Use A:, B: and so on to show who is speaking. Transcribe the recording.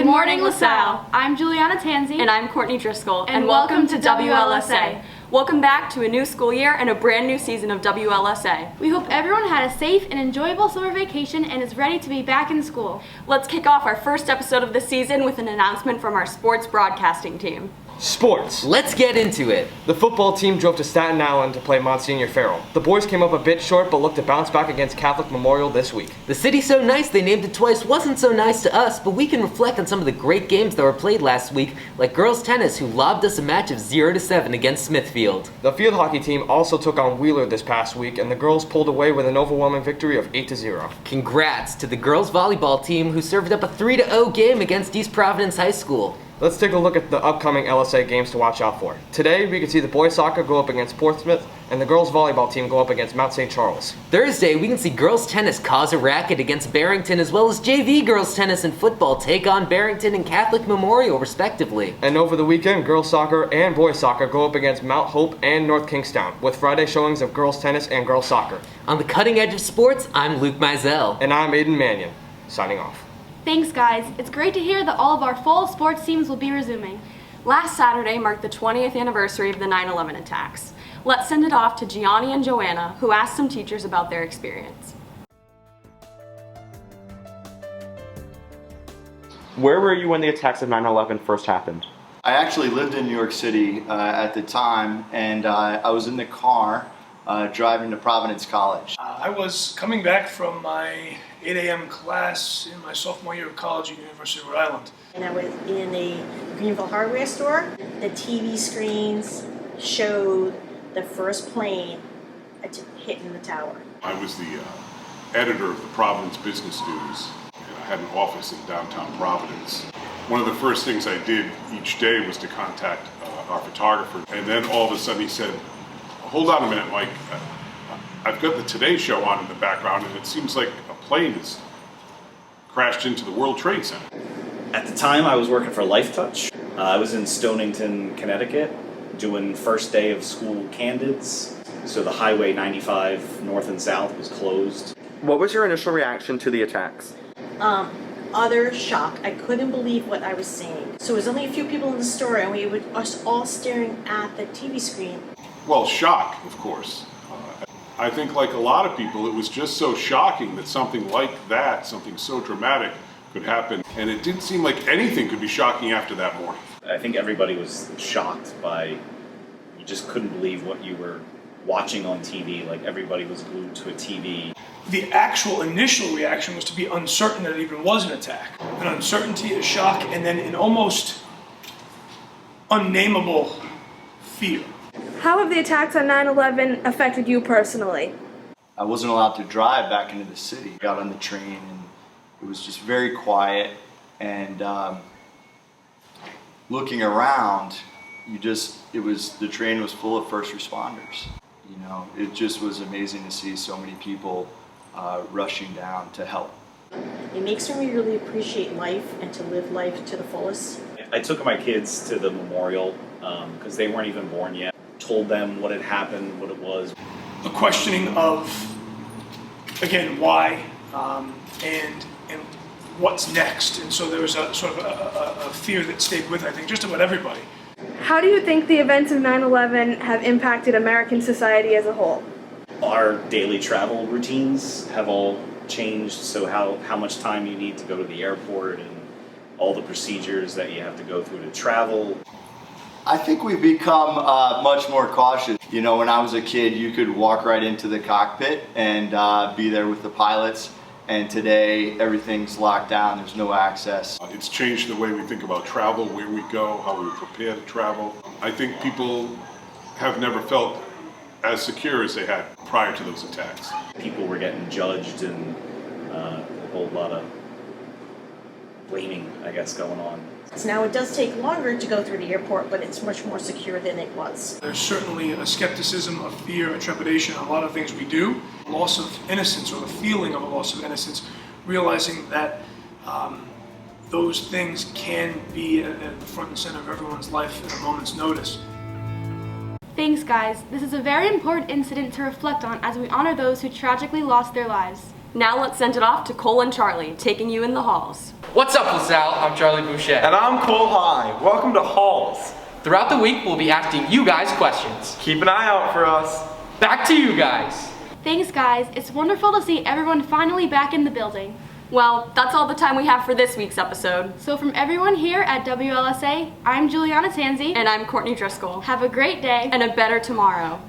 A: morning, LaSalle. I'm Juliana Tanzi.
B: And I'm Courtney Driscoll.
A: And welcome to WLSA.
B: Welcome back to a new school year and a brand new season of WLSA.
A: We hope everyone had a safe and enjoyable summer vacation and is ready to be back in school.
B: Let's kick off our first episode of the season with an announcement from our sports broadcasting team.
C: Sports.
D: Let's get into it.
C: The football team drove to Staten Island to play Monsignor Farrell. The boys came up a bit short but looked to bounce back against Catholic Memorial this week.
D: The city so nice they named it twice wasn't so nice to us, but we can reflect on some of the great games that were played last week, like girls tennis who lobbed us a match of 0-7 against Smithfield.
C: The field hockey team also took on Wheeler this past week, and the girls pulled away with an overwhelming victory of 8-0.
D: Congrats to the girls volleyball team who served up a 3-0 game against East Providence High School.
C: Let's take a look at the upcoming LSA games to watch out for. Today, we can see the boys soccer go up against Portsmouth and the girls volleyball team go up against Mount St. Charles.
D: Thursday, we can see girls tennis cause a racket against Barrington, as well as JV girls tennis and football take on Barrington and Catholic Memorial, respectively.
C: And over the weekend, girls soccer and boys soccer go up against Mount Hope and North Kingstown, with Friday showings of girls tennis and girls soccer.
D: On the cutting edge of sports, I'm Luke Mizell.
C: And I'm Aiden Mannion, signing off.
A: Thanks, guys. It's great to hear that all of our fall sports teams will be resuming.
B: Last Saturday marked the 20th anniversary of the 9/11 attacks. Let's send it off to Gianni and Joanna, who asked some teachers about their experience.
E: Where were you when the attacks of 9/11 first happened?
F: I actually lived in New York City at the time, and I was in the car driving to Providence College.
G: I was coming back from my 8 a.m. class in my sophomore year of college at University of Rhode Island.
H: And I was in a Greenville hardware store. The TV screens showed the first plane hitting the tower.
I: I was the editor of the Providence Business News, and I had an office in downtown Providence. One of the first things I did each day was to contact our photographer, and then all of a sudden he said, "Hold on a minute, Mike. I've got the Today Show on in the background, and it seems like a plane has crashed into the World Trade Center."
J: At the time, I was working for Lifetouch. I was in Stonington, Connecticut, doing first day of school candids. So the Highway 95 north and south was closed.
E: What was your initial reaction to the attacks?
H: Utter shock. I couldn't believe what I was seeing. So it was only a few people in the store, and we were us all staring at the TV screen.
I: Well, shock, of course. I think like a lot of people, it was just so shocking that something like that, something so dramatic, could happen. And it didn't seem like anything could be shocking after that morning.
J: I think everybody was shocked by, you just couldn't believe what you were watching on TV. Like everybody was glued to a TV.
G: The actual initial reaction was to be uncertain that it even was an attack. An uncertainty, a shock, and then an almost unnameable fear.
K: How have the attacks on 9/11 affected you personally?
F: I wasn't allowed to drive back into the city. I got on the train, and it was just very quiet. And looking around, the train was full of first responders. You know, it just was amazing to see so many people rushing down to help.
H: It makes me really appreciate life and to live life to the fullest.
J: I took my kids to the memorial because they weren't even born yet. Told them what had happened, what it was.
G: A questioning of, again, why and what's next. And so there was a sort of a fear that stayed with, I think, just about everybody.
K: How do you think the events of 9/11 have impacted American society as a whole?
J: Our daily travel routines have all changed, so how much time you need to go to the airport and all the procedures that you have to go through to travel.
F: I think we've become much more cautious. You know, when I was a kid, you could walk right into the cockpit and be there with the pilots. And today, everything's locked down. There's no access.
I: It's changed the way we think about travel, where we go, how we prepare to travel. I think people have never felt as secure as they had prior to those attacks.
J: People were getting judged and a whole lot of blaming, I guess, going on.
H: So now it does take longer to go through the airport, but it's much more secure than it was.
G: There's certainly a skepticism, a fear, a trepidation in a lot of things we do. Loss of innocence, or the feeling of a loss of innocence, realizing that those things can be at the front and center of everyone's life at a moment's notice.
A: Thanks, guys. This is a very important incident to reflect on as we honor those who tragically lost their lives.
B: Now let's send it off to Cole and Charlie, taking you in the halls.
L: What's up, LaSalle? I'm Charlie Boucher.
M: And I'm Cole High. Welcome to Halls.
L: Throughout the week, we'll be asking you guys questions.
M: Keep an eye out for us.
L: Back to you guys.
A: Thanks, guys. It's wonderful to see everyone finally back in the building.
B: Well, that's all the time we have for this week's episode.
A: So from everyone here at WLSA, I'm Juliana Tanzi.
B: And I'm Courtney Driscoll.
A: Have a great day.
B: And a better tomorrow.